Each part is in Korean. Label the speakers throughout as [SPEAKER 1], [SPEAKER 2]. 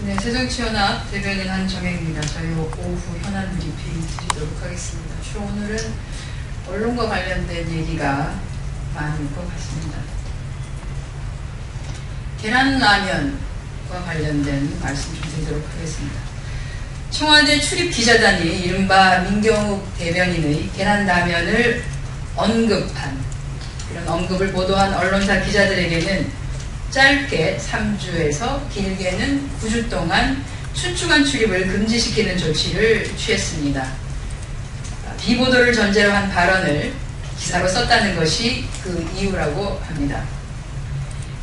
[SPEAKER 1] 네, 새정치연합 대변인 한정혜입니다. 저희 오후 현안 브리핑 드리도록 하겠습니다. 주로 오늘은 언론과 관련된 얘기가 많을 것 같습니다. 계란라면과 관련된 말씀 좀 드리도록 하겠습니다. 청와대 출입기자단이 이른바 민경욱 대변인의 계란라면을 언급한, 그런 언급을 보도한 언론사 기자들에게는 짧게 3주에서 길게는 9주 동안 춘추관 출입을 금지시키는 조치를 취했습니다. 비보도를 전제로 한 발언을 기사로 썼다는 것이 그 이유라고 합니다.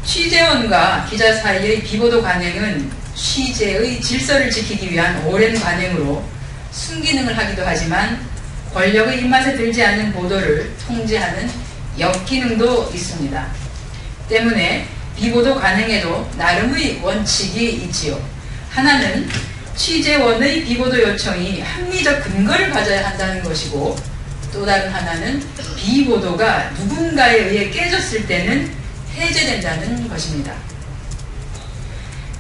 [SPEAKER 1] 취재원과 기자 사이의 비보도 관행은 취재의 질서를 지키기 위한 오랜 관행으로 순기능을 하기도 하지만 권력의 입맛에 들지 않는 보도를 통제하는 역기능도 있습니다. 때문에 비보도 관행에도 나름의 원칙이 있지요. 하나는 취재원의 비보도 요청이 합리적 근거를 가져야 한다는 것이고, 또 다른 하나는 비보도가 누군가에 의해 깨졌을 때는 해제된다는 것입니다.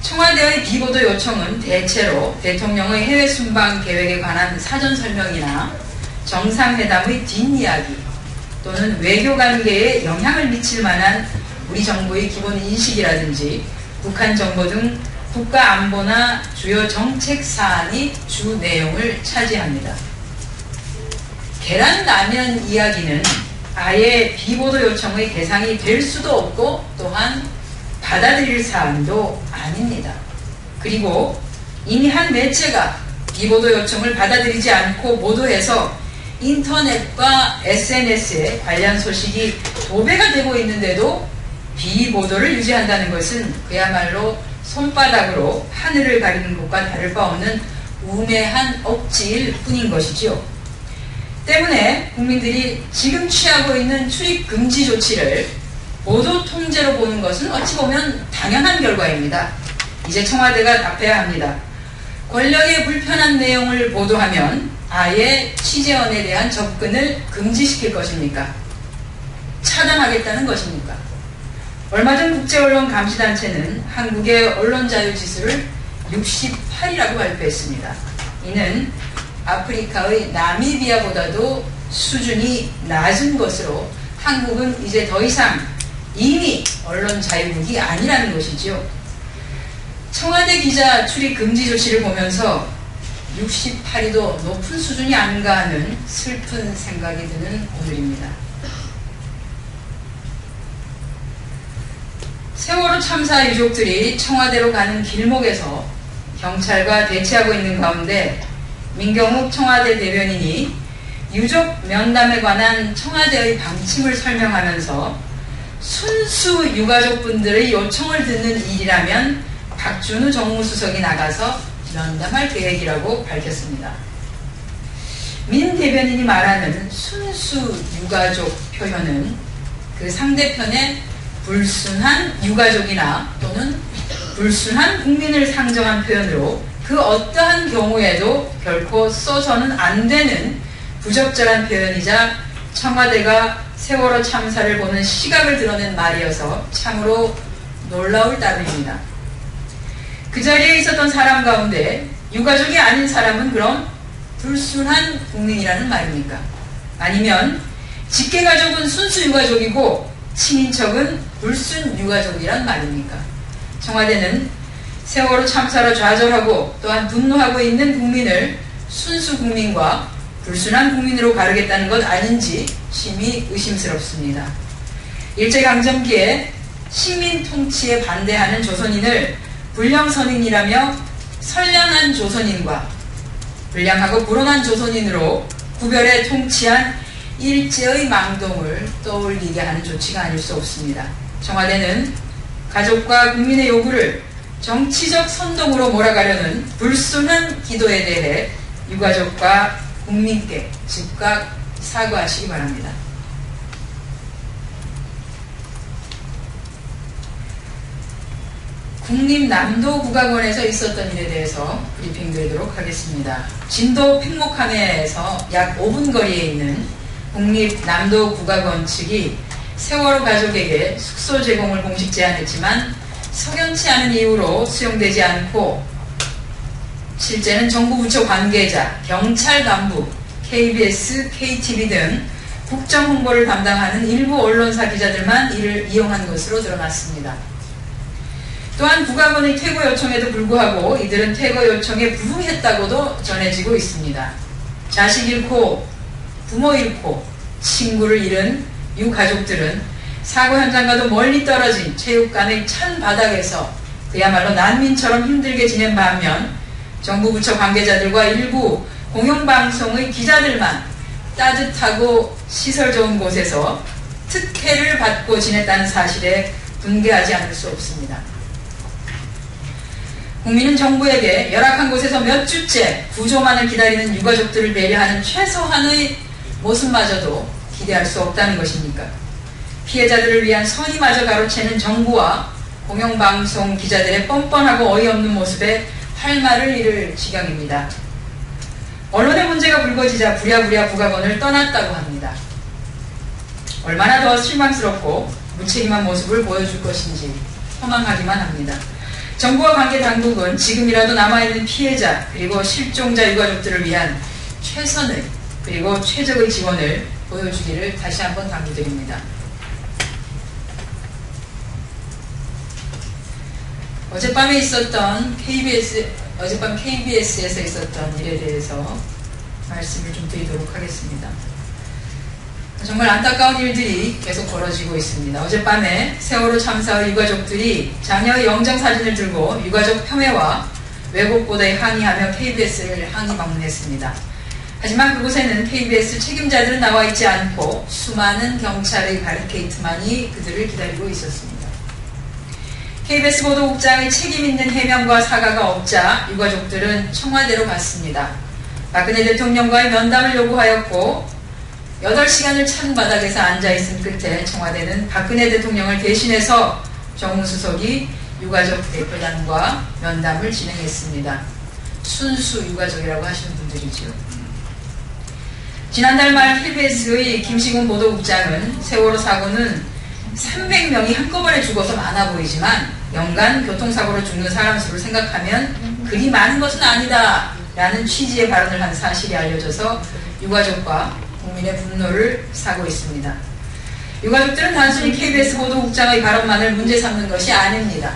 [SPEAKER 1] 청와대의 비보도 요청은 대체로 대통령의 해외 순방 계획에 관한 사전 설명이나 정상회담의 뒷이야기 또는 외교관계에 영향을 미칠 만한 우리 정부의 기본 인식이라든지 북한 정보 등 국가 안보나 주요 정책 사안이 주 내용을 차지합니다. 계란라면 이야기는 아예 비보도 요청의 대상이 될 수도 없고 또한 받아들일 사안도 아닙니다. 그리고 이미 한 매체가 비보도 요청을 받아들이지 않고 보도해서 인터넷과 SNS에 관련 소식이 도배가 되고 있는데도 비보도를 유지한다는 것은 그야말로 손바닥으로 하늘을 가리는 것과 다를 바 없는 우매한 억지일 뿐인 것이지요. 때문에 국민들이 지금 취하고 있는 출입 금지 조치를 보도 통제로 보는 것은 어찌 보면 당연한 결과입니다. 이제 청와대가 답해야 합니다. 권력의 불편한 내용을 보도하면 아예 취재원에 대한 접근을 금지시킬 것입니까? 차단하겠다는 것입니까? 얼마 전 국제언론감시단체는 한국의 언론자유지수를 68이라고 발표했습니다. 이는 아프리카의 나미비아보다도 수준이 낮은 것으로 한국은 이제 더 이상 이미 언론자유국이 아니라는 것이지요. 청와대 기자 출입 금지 조치를 보면서 68이도 높은 수준이 아닌가 하는 슬픈 생각이 드는 오늘입니다. 세월호 참사 유족들이 청와대로 가는 길목에서 경찰과 대치하고 있는 가운데 민경욱 청와대 대변인이 유족 면담에 관한 청와대의 방침을 설명하면서 순수 유가족분들의 요청을 듣는 일이라면 박준우 정무수석이 나가서 면담할 계획이라고 밝혔습니다. 민 대변인이 말하는 순수 유가족 표현은 그 상대편의 불순한 유가족이나 또는 불순한 국민을 상정한 표현으로 그 어떠한 경우에도 결코 써서는 안 되는 부적절한 표현이자 청와대가 세월호 참사를 보는 시각을 드러낸 말이어서 참으로 놀라울 따름입니다. 그 자리에 있었던 사람 가운데 유가족이 아닌 사람은 그럼 불순한 국민이라는 말입니까? 아니면 직계가족은 순수 유가족이고 친인척은 불순 유가족이란 말입니까? 청와대는 세월호 참사로 좌절하고 또한 분노하고 있는 국민을 순수 국민과 불순한 국민으로 가르겠다는 것 아닌지 심히 의심스럽습니다. 일제강점기에 식민 통치에 반대하는 조선인을 불량선인이라며 선량한 조선인과 불량하고 불온한 조선인으로 구별해 통치한 일제의 망동을 떠올리게 하는 조치가 아닐 수 없습니다. 청와대는 가족과 국민의 요구를 정치적 선동으로 몰아가려는 불순한 기도에 대해 유가족과 국민께 즉각 사과하시기 바랍니다. 국립남도국악원에서 있었던 일에 대해서 브리핑드리도록 하겠습니다. 진도 팽목함에서 약 5분 거리에 있는 국립남도국악원 측이 세월호 가족에게 숙소 제공을 공식 제안했지만 석연치 않은 이유로 수용되지 않고 실제는 정부 부처 관계자, 경찰 간부, KBS, KTV 등 국정 홍보를 담당하는 일부 언론사 기자들만 이를 이용한 것으로 드러났습니다. 또한 국가원의 퇴거 요청에도 불구하고 이들은 퇴거 요청에 부응했다고도 전해지고 있습니다. 자식 잃고 부모 잃고 친구를 잃은 유가족들은 사고 현장과도 멀리 떨어진 체육관의 찬 바닥에서 그야말로 난민처럼 힘들게 지낸 반면 정부 부처 관계자들과 일부 공영방송의 기자들만 따뜻하고 시설 좋은 곳에서 특혜를 받고 지냈다는 사실에 분개하지 않을 수 없습니다. 국민은 정부에게 열악한 곳에서 몇 주째 구조만을 기다리는 유가족들을 배려하는 최소한의 모습마저도 기대할 수 없다는 것입니까? 피해자들을 위한 선의마저 가로채는 정부와 공영방송 기자들의 뻔뻔하고 어이없는 모습에 할 말을 잃을 지경입니다. 언론의 문제가 불거지자 부랴부랴 국가원을 떠났다고 합니다. 얼마나 더 실망스럽고 무책임한 모습을 보여줄 것인지 허망하기만 합니다. 정부와 관계 당국은 지금이라도 남아있는 피해자 그리고 실종자 유가족들을 위한 최선의 그리고 최적의 지원을 보여주기를 다시 한번 당부드립니다. 어젯밤 KBS에서 있었던 일에 대해서 말씀을 좀 드리도록 하겠습니다. 정말 안타까운 일들이 계속 벌어지고 있습니다. 어젯밤에 세월호 참사의 유가족들이 자녀의 영정사진을 들고 유가족 폄훼와 왜곡 보도에 항의하며 KBS를 항의 방문했습니다. 하지만 그곳에는 KBS 책임자들은 나와 있지 않고 수많은 경찰의 바리케이트만이 그들을 기다리고 있었습니다. KBS 보도국장의 책임있는 해명과 사과가 없자 유가족들은 청와대로 갔습니다. 박근혜 대통령과의 면담을 요구하였고 8시간을 찬 바닥에서 앉아있은 끝에 청와대는 박근혜 대통령을 대신해서 정무수석이 유가족 대표단과 면담을 진행했습니다. 순수 유가족이라고 하시는 분들이죠. 지난달 말 KBS의 김시군 보도국장은 세월호 사고는 300명이 한꺼번에 죽어서 많아 보이지만 연간 교통사고로 죽는 사람 수를 생각하면 그리 많은 것은 아니다 라는 취지의 발언을 한 사실이 알려져서 유가족과 국민의 분노를 사고 있습니다. 유가족들은 단순히 KBS 보도국장의 발언만을 문제 삼는 것이 아닙니다.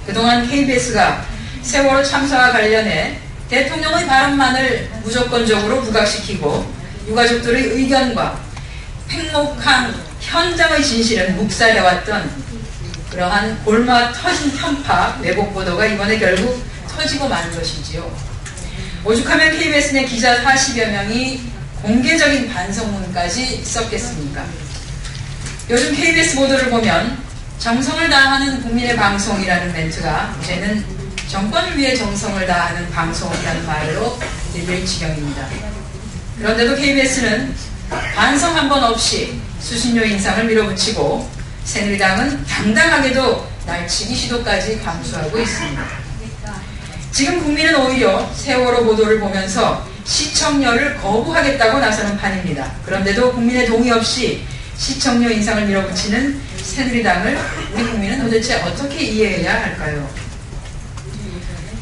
[SPEAKER 1] 그동안 KBS가 세월호 참사와 관련해 대통령의 발언만을 무조건적으로 부각시키고 유가족들의 의견과 팽목한 현장의 진실을 묵살해왔던 그러한 골마 터진 편파 왜곡 보도가 이번에 결국 터지고 마는 것이지요. 오죽하면 KBS 내 기자 40여 명이 공개적인 반성문까지 썼겠습니까? 요즘 KBS 보도를 보면 정성을 다하는 국민의 방송이라는 멘트가 이제는 정권을 위해 정성을 다하는 방송이라는 말로 들릴 지경입니다. 그런데도 KBS는 반성 한 번 없이 수신료 인상을 밀어붙이고 새누리당은 당당하게도 날치기 시도까지 감수하고 있습니다. 지금 국민은 오히려 세월호 보도를 보면서 시청료를 거부하겠다고 나서는 판입니다. 그런데도 국민의 동의 없이 시청료 인상을 밀어붙이는 새누리당을 우리 국민은 도대체 어떻게 이해해야 할까요?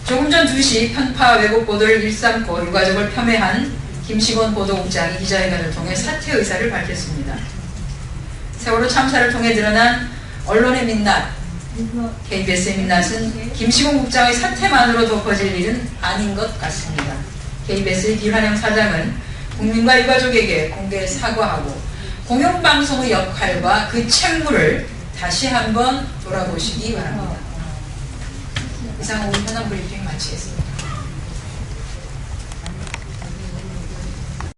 [SPEAKER 1] 조금 전 2시 편파 왜곡 보도를 일삼고 유가족을 폄훼한 김시곤 보도국장이 기자회견을 통해 사퇴 의사를 밝혔습니다. 세월호 참사를 통해 드러난 언론의 민낯, KBS의 민낯은 김시곤 국장의 사퇴만으로 덮어질 일은 아닌 것 같습니다. KBS의 김한영 사장은 국민과 유가족에게 공개 사과하고 공영방송의 역할과 그 책무를 다시 한번 돌아보시기 바랍니다. 이상 오늘 현안 브리핑 마치겠습니다.